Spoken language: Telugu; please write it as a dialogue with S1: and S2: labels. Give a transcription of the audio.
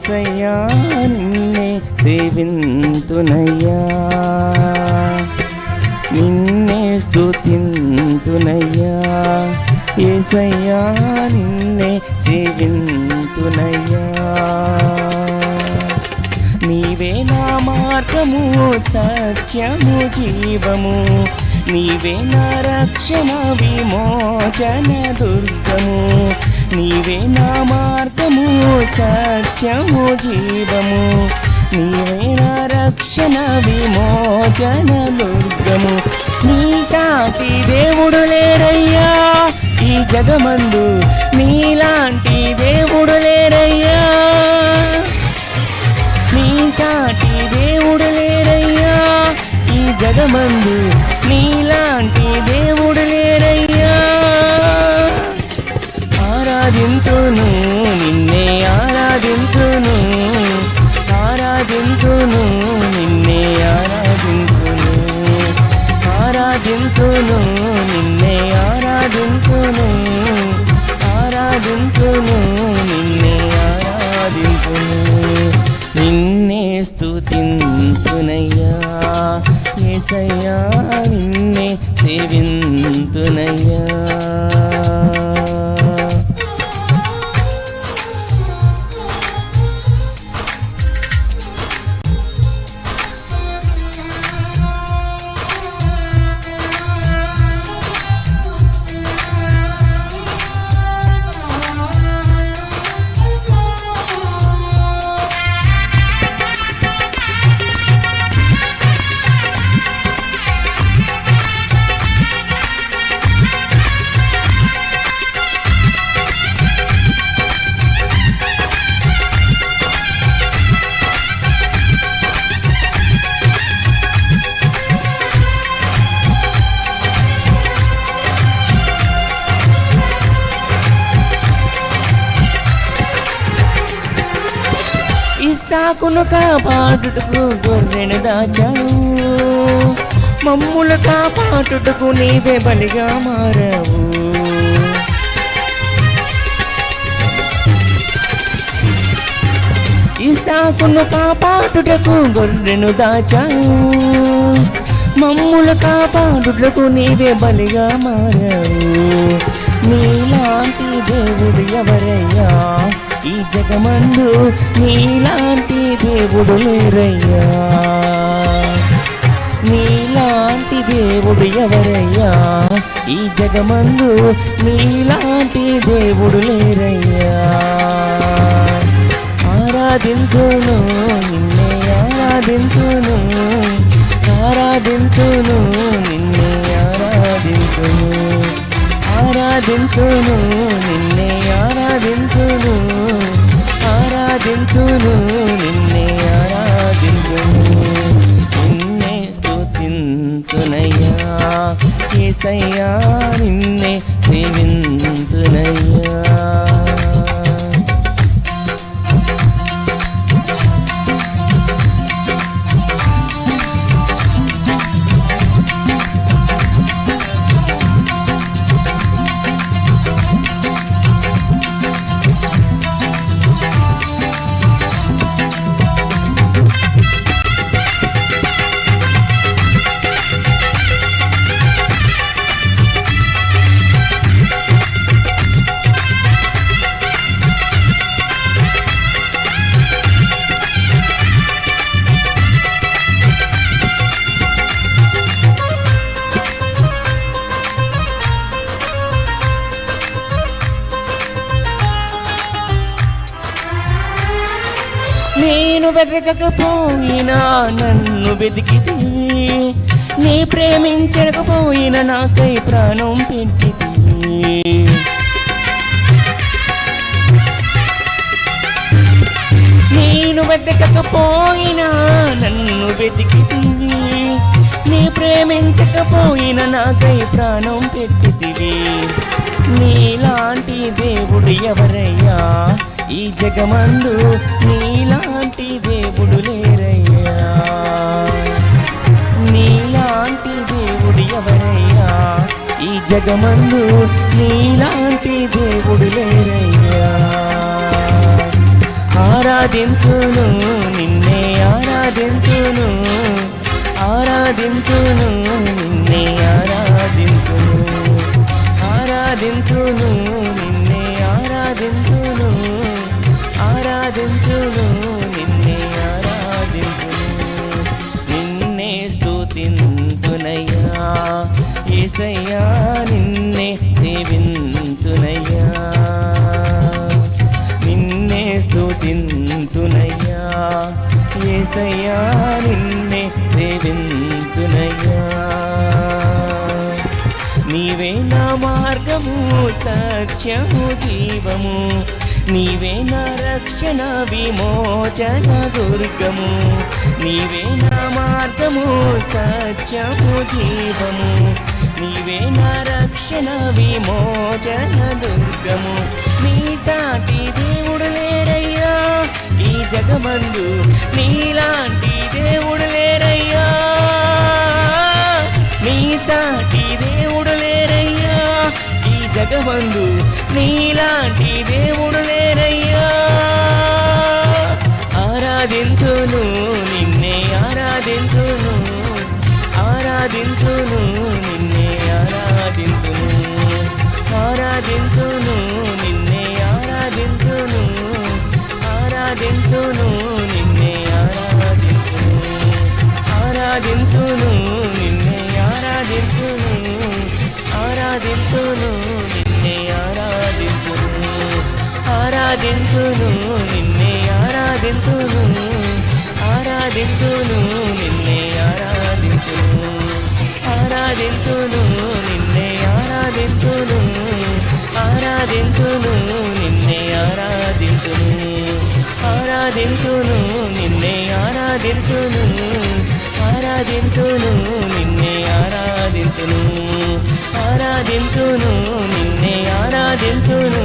S1: యేసయ్యా నిన్నే సేవింతునయ్యా, నిన్నే స్తుతింతునయ్యా, యేసయ్యా నిన్నే సేవింతునయ్యా. నీవే నా మార్గము సత్యము జీవము, నీవే నా రక్షణ విమోచన దుర్గము, నీవే నా మార్గము సత్యము జీవము, నీవే నా రక్షణ విమోచన దుర్గము. నీ సాటి దేవుడు లేరయ్యా ఈ జగమందు, నీలాంటి దేవుడు లేరయ్యా, నీ సాటి దేవుడు లేరయ్యా ఈ జగమందు, నీలాంటి దేవుడు లేరయ్యా. ఆరాధింతును నిన్నే ఆరాధింతును, ఆరాధింతును నిన్నే ఆరాధింతును, ఆరాధింతును నిన్నే ఆరాధింతును, ఆరాధింతును నిన్నే ఆరాధింతును, నిన్నే స్తుతింతునయ్యా, యేసయ్యా నిన్నే సేవింతునయ్యా. ఇస్సాకును కాపాడుటకు గొర్రెను దాచావు, మమ్ములు కాపాడుటకు నీవే బలిగా మారావు. ఇస్సాకును కాపాడుటకు గొర్రెను దాచావు, మమ్ములు కాపాడుటకు నీవే బలిగా మారావు. నీలాంటి దేవుడు ఎవరయ్యా ఈ జగమందు, నీలాంటి దేవుడు లేరయ్యా, నీలాంటి దేవుడు ఎవరయ్యా ఈ జగమందు, నీలాంటి దేవుడు లేరయ్యా. ఆరాధింతును నిన్నే ఆరాధింతును, ఆరాధింతును నిన్నే ఆరాధింతును, ఆరాధింతును నిన్నే ఆరాధింతును, ఆరాధింతును నిన్నే ఆరాధింతును, నిన్నే స్తుతింతునయ్యా, యేసయ్యా నిన్నే సేవింతునయ్యా. నేను వెతకకపోయినా నన్ను వెతికితివి, నీ ప్రేమించకపోయినా నాకై ప్రాణం పెట్టితివి. నేను వెతకకపోయినా నన్ను వెతికితివి, నీ ప్రేమించకపోయినా నాకై ప్రాణం పెట్టితివి. నీలాంటి దేవుడు ఎవరయ్యా ఈ జగమందు, నీలాంటి దేవుడు లేరయ్యా, నీలాంటి దేవుడు ఎవరయ్యా ఈ జగమందు, నీలాంటి దేవుడు లేరయ్యా. ఆరాధింతును నిన్నే ఆరాధింతును ఆరాధింతును నిన్నే ఆరాధింతును ఆరాధింతును నిన్నే ఆరాధింతును ఆరాధింతును నిన్నే ఆరాధింతును నిన్నే స్తుతింతునయ్యా యేసయ్యా నిన్నే సేవింతునయ్యా నిన్నే స్తుతింతునయ్యా యేసయ్యా నిన్నే సేవింతునయ్యా నీవే నా మార్గము సత్యము జీవము నీవే నా రక్షణ విమోచన దుర్గము నీవే నా మార్గము సత్యము జీవము నీవే నా రక్షణ విమోచన దుర్గము నీ సాటి దేవుడు లేరయ్యా ఈ జగమందు నీలాంటి దేవుడు లేరయ్యా నీ సాటి దేవుడు లేరయ్యా ఈ జగమందు నీలాంటి దేవుడు లేరయ్యా ఆరాధింతును నిన్నే ఆరాధింతును ఆరాధింతును నిన్నే ఆరాధింతును ఆరాధింతును నిన్నే ఆరాధింతును ఆరాధింతును నిన్నే ఆరాధింతును ఆరాధింతును నిన్నే ఆరాధింతును ఆరాధింతును నిన్నే ఆరాధింతును ఆరాధింతును నిన్నే ఆరాధింతును ఆరాధింతును నిన్నే ఆరాధింతును ఆరాధింతును నిన్నే ఆరాధింతును ఆరాధింతును నిన్నే ఆరాధింతును ఆరాధింతును నిన్నే ఆరాధింతును ఆరాధింతును నిన్నే ఆరాధింతును ఆరాధింతును నిన్నే ఆరాధింతును